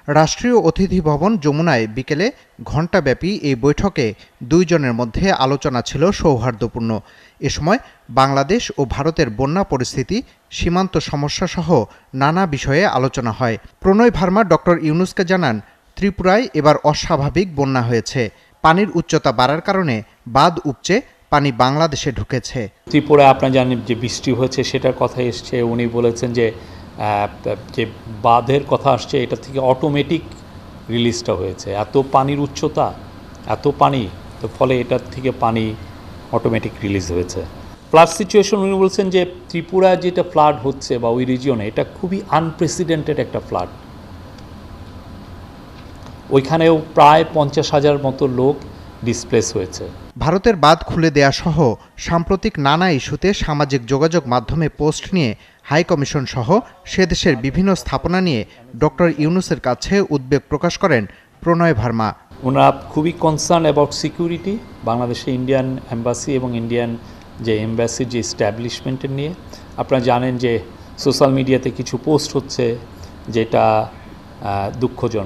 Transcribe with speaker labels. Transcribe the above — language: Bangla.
Speaker 1: রাষ্ট্রীয় অতিথি ভবন যমুনায় বিকেলে ঘণ্টাব্যাপী এই বৈঠকে দুইজনের মধ্যে আলোচনা ছিল সৌহার্দ্যপূর্ণ। এ সময় বাংলাদেশ ও ভারতের বন্যা পরিস্থিতি, সীমান্ত সমস্যাসহ নানা বিষয়ে আলোচনা হয়। প্রণয় ভার্মা ডক্টর ইউনূসকে জানান, ত্রিপুরায় এবার অস্বাভাবিক বন্যা হয়েছে। পানির উচ্চতা বাড়ার কারণে বাঁধ উপচে পানি বাংলাদেশে ঢুকেছে।
Speaker 2: ত্রিপুরায় আপনারা জানেন যে বৃষ্টি হয়েছে, সেটার কথা এসছে। উনি বলেছেন যে বাঁধের কথা আসছে, এটা থেকে অটোমেটিক রিলিজটা হয়েছে। এত পানির উচ্চতা, এত পানি, তো ফলে এটার থেকে পানি অটোমেটিক রিলিজ হয়েছে। ফ্লাড সিচুয়েশন উনি বলছেন যে ত্রিপুরায় যেটা ফ্লাড হচ্ছে বা ওই রিজিয়নে, এটা খুবই আনপ্রেসিডেন্টেড একটা ফ্লাড। ওইখানেও প্রায় 50,000 মতো লোক ডিসপ্লেস হয়েছে।
Speaker 1: ভারতের বাঁধ খুলে দেয়া সহ সাম্প্রতিক নানা ইস্যুতে সামাজিক যোগাযোগ মাধ্যমে পোস্ট নিয়ে হাইকমিশন সহ সে দেশের বিভিন্ন স্থাপনা নিয়ে ডক্টর ইউনূসের কাছে উদ্বেগ প্রকাশ করেন প্রণয় ভার্মা।
Speaker 2: ওনারা খুবই কনসার্ন অ্যাবাউট সিকিউরিটি, বাংলাদেশে ইন্ডিয়ান এম্বাসি এবং ইন্ডিয়ান যে এম্বাসির যে এস্টাবলিশমেন্টের নিয়ে। আপনারা জানেন যে সোশ্যাল মিডিয়াতে কিছু পোস্ট হচ্ছে যেটা দুঃখজনক।